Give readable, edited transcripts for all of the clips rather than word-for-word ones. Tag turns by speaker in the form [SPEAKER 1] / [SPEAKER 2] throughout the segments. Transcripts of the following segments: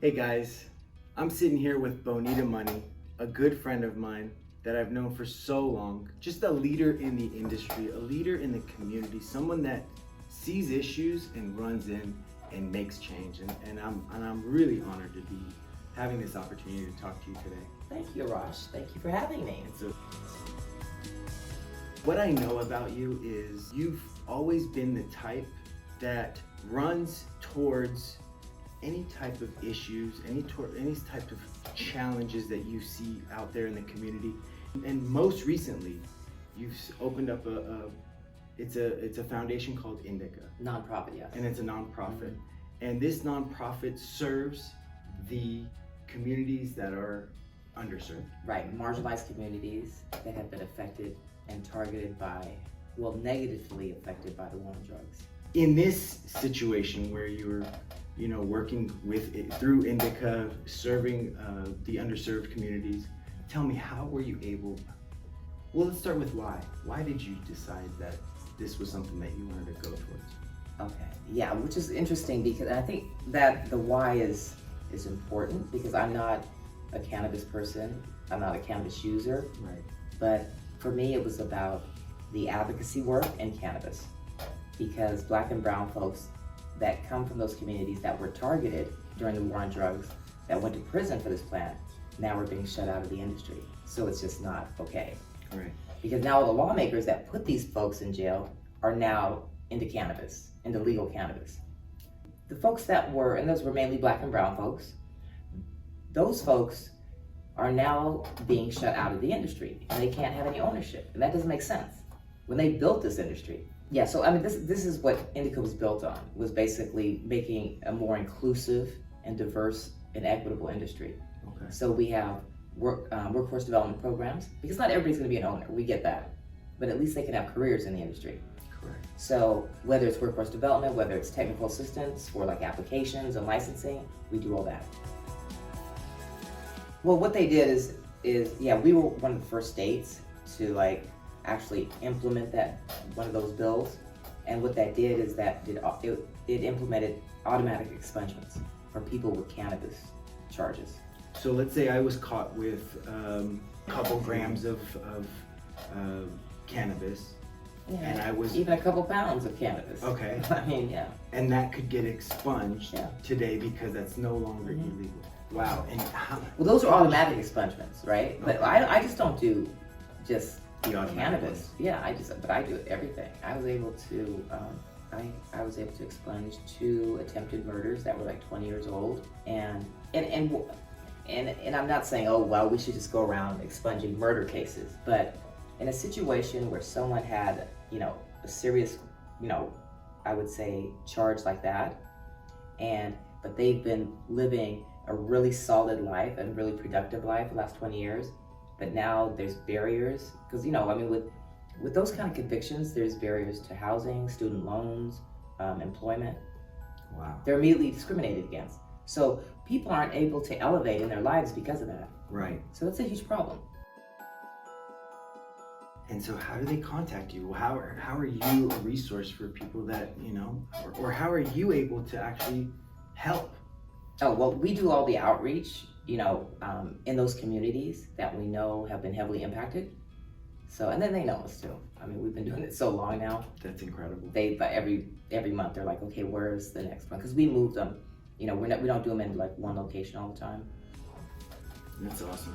[SPEAKER 1] Hey guys, I'm sitting here with Bonita Money, a good friend of mine that I've known for so long. Just a leader in the industry, a leader in the community, someone that sees issues and runs in and makes change. And I'm really honored to be having this opportunity to talk to you today.
[SPEAKER 2] Thank you, Arash. Thank you for having me.
[SPEAKER 1] And so, what I know about you is you've always been the type that runs towards any type of issues, any type of challenges that you see out there in the community. And most recently, you've opened up it's a foundation called Indica.
[SPEAKER 2] Nonprofit, yes.
[SPEAKER 1] And it's a nonprofit. And this nonprofit serves the communities that are underserved.
[SPEAKER 2] Right, marginalized communities that have been affected and targeted by, well, negatively affected by the war on drugs.
[SPEAKER 1] In this situation where you're, working with it through Indica, serving the underserved communities, tell me, how were you able? Well, let's start with why. Why did you decide that this was something that you wanted to go towards?
[SPEAKER 2] Okay, yeah, which is interesting because I think that the why is important because I'm not a cannabis person, I'm not a cannabis user,
[SPEAKER 1] Right.
[SPEAKER 2] but for me it was about the advocacy work in cannabis because Black and brown folks that come from those communities that were targeted during the war on drugs, that went to prison for this plant, now we're being shut out of the industry. So it's just not okay.
[SPEAKER 1] Right.
[SPEAKER 2] Because now the lawmakers that put these folks in jail are now into cannabis, into legal cannabis. The folks that were, and those were mainly Black and brown folks, those folks are now being shut out of the industry and they can't have any ownership. And that doesn't make sense. When they built this industry. Yeah, so I mean, this is what Indica was built on, was basically making a more inclusive and diverse and equitable industry.
[SPEAKER 1] Okay.
[SPEAKER 2] So we have workforce development programs, because not everybody's gonna be an owner, we get that. But at least they can have careers in the industry.
[SPEAKER 1] Correct.
[SPEAKER 2] So whether it's workforce development, whether it's technical assistance for like applications and licensing, we do all that. Well, what they did is yeah, we were one of the first states to like actually implement that, one of those bills. And what that did is that it implemented automatic expungements for people with cannabis charges.
[SPEAKER 1] So let's say I was caught with a couple grams of cannabis,
[SPEAKER 2] Yeah,
[SPEAKER 1] and I was
[SPEAKER 2] even a couple pounds of cannabis.
[SPEAKER 1] okay,
[SPEAKER 2] I mean, yeah.
[SPEAKER 1] and that could get expunged
[SPEAKER 2] Yeah.
[SPEAKER 1] today because that's no longer illegal. Wow. And how?
[SPEAKER 2] Well, those are automatic expungements, right? But
[SPEAKER 1] Okay.
[SPEAKER 2] I just don't do just
[SPEAKER 1] The automatic
[SPEAKER 2] cannabis.
[SPEAKER 1] ones.
[SPEAKER 2] Yeah, but I do everything. I was able to, I was able to expunge 2 attempted murders that were like 20 years old, and I'm not saying, oh well, we should just go around expunging murder cases, but in a situation where someone had, a serious, I would say charge like that, but they've been living a really solid life and really productive life the last 20 years, but now there's barriers, because with those kind of convictions, there's barriers to housing, student loans, employment.
[SPEAKER 1] Wow.
[SPEAKER 2] They're immediately discriminated against. So people aren't able to elevate in their lives because of that.
[SPEAKER 1] Right.
[SPEAKER 2] So that's a huge problem.
[SPEAKER 1] And so how do they contact you? How are you a resource for people that, or how are you able to actually help?
[SPEAKER 2] Oh, well, we do all the outreach, in those communities that we know have been heavily impacted. So, and then they know us too. We've been doing it so long now.
[SPEAKER 1] That's incredible.
[SPEAKER 2] But every month they're like, okay, where's the next one? Because we move them. We don't do them in like one location all the time.
[SPEAKER 1] That's awesome.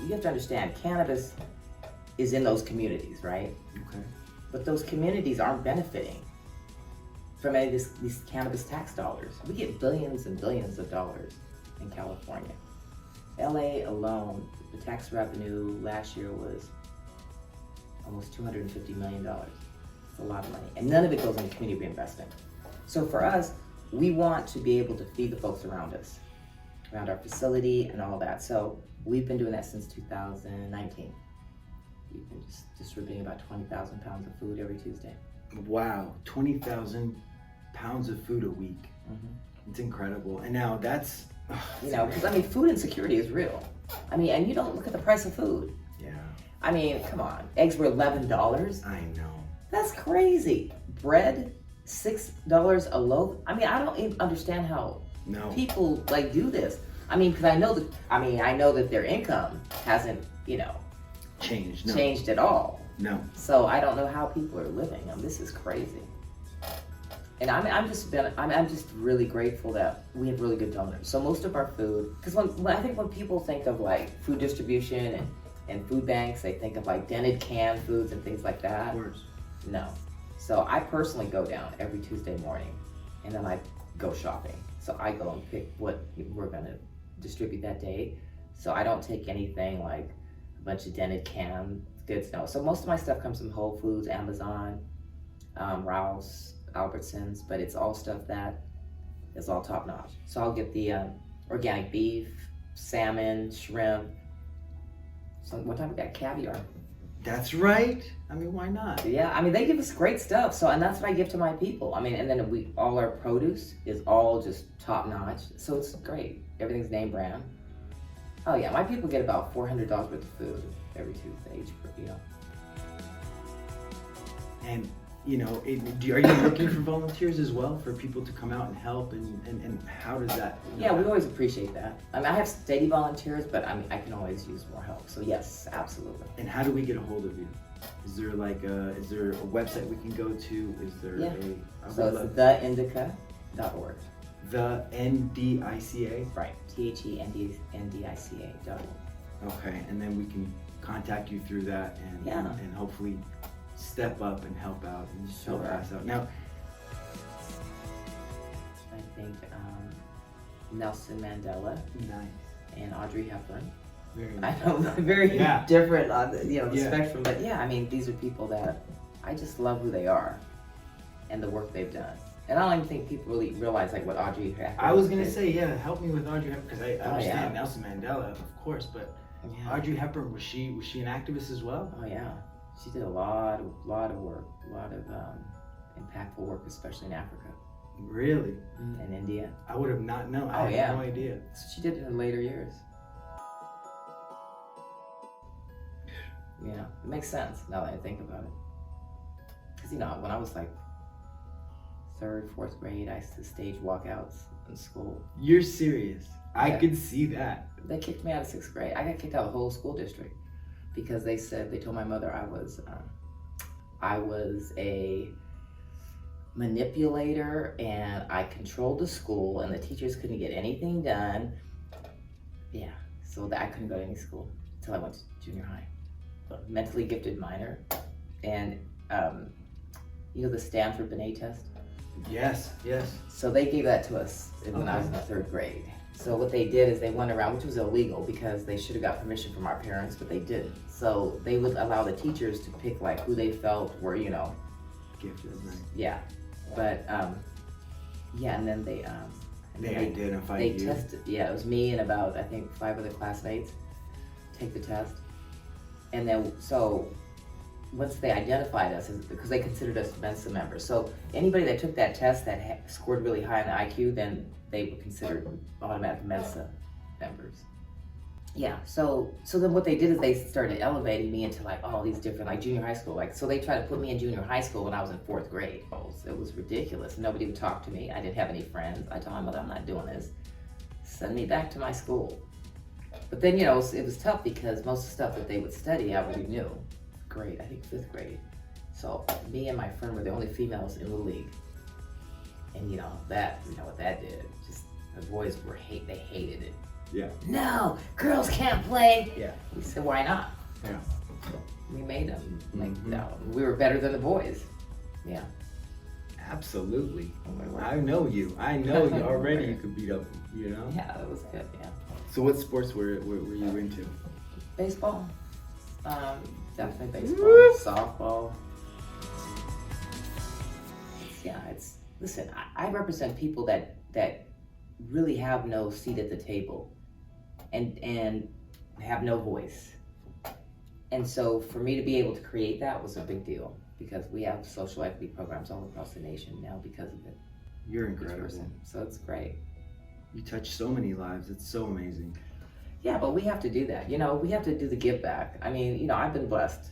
[SPEAKER 2] You have to understand, cannabis is in those communities, right?
[SPEAKER 1] Okay.
[SPEAKER 2] But those communities aren't benefiting from any of these cannabis tax dollars. We get billions and billions of dollars in California. LA alone, the tax revenue last year was almost $250 million. It's a lot of money. And none of it goes into community reinvestment. So for us, we want to be able to feed the folks around us, around our facility and all that. So we've been doing that since 2019. We've been just distributing about 20,000 pounds of food every Tuesday.
[SPEAKER 1] Wow, 20,000 pounds of food a week.
[SPEAKER 2] Mm-hmm.
[SPEAKER 1] It's incredible. And now that's,
[SPEAKER 2] because food insecurity is real. And you don't look at the price of food.
[SPEAKER 1] yeah,
[SPEAKER 2] Come on. Eggs were $11.
[SPEAKER 1] I know.
[SPEAKER 2] That's crazy. Bread, $6 a loaf. I don't even understand how
[SPEAKER 1] No.
[SPEAKER 2] People like do this. I mean, because I know that their income hasn't,
[SPEAKER 1] Changed. No.
[SPEAKER 2] changed at all.
[SPEAKER 1] No.
[SPEAKER 2] So I don't know how people are living. This is crazy. And I'm just really grateful that we have really good donors. So most of our food, because when people think of like food distribution and food banks, they think of like dented canned foods and things like that.
[SPEAKER 1] Of course.
[SPEAKER 2] No. So I personally go down every Tuesday morning, and then I go shopping. So I go and pick what we're gonna distribute that day. So I don't take anything like a bunch of dented canned goods. No. So most of my stuff comes from Whole Foods, Amazon, Rouse, Albertsons, but it's all stuff that is all top notch. So I'll get the organic beef, salmon, shrimp. So one time we got caviar.
[SPEAKER 1] That's right. I mean, why not?
[SPEAKER 2] Yeah, they give us great stuff. So, and that's what I give to my people. And then all our produce is all just top notch. So it's great. Everything's name brand. Oh yeah, my people get about $400 worth of food every Tuesday each.
[SPEAKER 1] And are you looking for volunteers as well, for people to come out and help, and how does that?
[SPEAKER 2] Yeah, we always appreciate that. I have steady volunteers, but I can always use more help. So yes, absolutely.
[SPEAKER 1] And how do we get a hold of you? Is there is there a website we can go to? Is there
[SPEAKER 2] So it's theindica.org.
[SPEAKER 1] The NDICA?
[SPEAKER 2] Right. THENDICA.org.
[SPEAKER 1] Okay, and then we can contact you through that and hopefully step up and help out and help us out. Now,
[SPEAKER 2] I think Nelson Mandela and Audrey Hepburn.
[SPEAKER 1] Very
[SPEAKER 2] I
[SPEAKER 1] nice.
[SPEAKER 2] know, very different on the
[SPEAKER 1] Yeah.
[SPEAKER 2] spectrum, but these are people that I just love who they are and the work they've done. And I don't even think people really realize like what Audrey Hepburn.
[SPEAKER 1] I was gonna say, help me with Audrey Hepburn, because I understand
[SPEAKER 2] yeah.
[SPEAKER 1] Nelson Mandela, of course, but
[SPEAKER 2] Yeah.
[SPEAKER 1] Audrey Hepburn, was she an activist as well?
[SPEAKER 2] Oh yeah, she did a lot of work, a lot of impactful work, especially in Africa
[SPEAKER 1] Really?
[SPEAKER 2] and India.
[SPEAKER 1] I would have not known. I
[SPEAKER 2] Oh,
[SPEAKER 1] had
[SPEAKER 2] yeah.
[SPEAKER 1] no idea.
[SPEAKER 2] So she did it in later years. Yeah, it makes sense now that I think about it. Because when I was like 3rd, 4th grade, I used to stage walkouts in school.
[SPEAKER 1] You're serious? I
[SPEAKER 2] Yeah.
[SPEAKER 1] could see that.
[SPEAKER 2] They kicked me out of 6th grade. I got kicked out of the whole school district because they told my mother I was a manipulator and I controlled the school and the teachers couldn't get anything done. Yeah, so that I couldn't go to any school until I went to junior high. But mentally gifted minor, and the Stanford Binet test.
[SPEAKER 1] Yes.
[SPEAKER 2] So they gave that to us when I was in the 3rd grade. So what they did is they went around, which was illegal because they should have got permission from our parents, but they didn't. So they would allow the teachers to pick like who they felt were,
[SPEAKER 1] Gifted, right?
[SPEAKER 2] yeah. But and then they
[SPEAKER 1] identified
[SPEAKER 2] they
[SPEAKER 1] you.
[SPEAKER 2] tested. Yeah, it was me and about I think 5 other classmates take the test, and then so once they identified us, because they considered us Mensa members. So anybody that took that test that scored really high on the IQ, then they were considered automatic Mensa members. Yeah, so then what they did is they started elevating me into like all these different, like junior high school. Like, so they tried to put me in junior high school when I was in 4th grade. It was ridiculous. Nobody would talk to me. I didn't have any friends. I told my mother, I'm not doing this. Send me back to my school. But then, it was tough because most of the stuff that they would study, I already knew. Grade, I think 5th grade. So me and my friend were the only females in the league. And what that did, just the boys they hated it.
[SPEAKER 1] Yeah.
[SPEAKER 2] No, girls can't play.
[SPEAKER 1] Yeah.
[SPEAKER 2] We said, why not?
[SPEAKER 1] Yeah.
[SPEAKER 2] We made them.
[SPEAKER 1] Mhm.
[SPEAKER 2] No, we were better than the boys. Yeah.
[SPEAKER 1] Absolutely.
[SPEAKER 2] Oh, my word.
[SPEAKER 1] I know you. Already. You could beat up.
[SPEAKER 2] Yeah, that was good. Yeah.
[SPEAKER 1] So what sports were you into?
[SPEAKER 2] Baseball. Definitely baseball.
[SPEAKER 1] Woo!
[SPEAKER 2] Softball. Listen, I represent people that really have no seat at the table and have no voice. And so for me to be able to create that was a big deal because we have social equity programs all across the nation now because of it.
[SPEAKER 1] You're
[SPEAKER 2] Each
[SPEAKER 1] incredible.
[SPEAKER 2] person. So it's great.
[SPEAKER 1] You touch so many lives. It's so amazing.
[SPEAKER 2] Yeah, but we have to do that. We have to do the give back. I've been blessed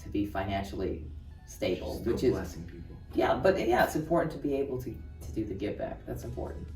[SPEAKER 2] to be financially stable,
[SPEAKER 1] Still
[SPEAKER 2] which is
[SPEAKER 1] blessing people.
[SPEAKER 2] yeah, but it's important to be able to do the give back. That's important.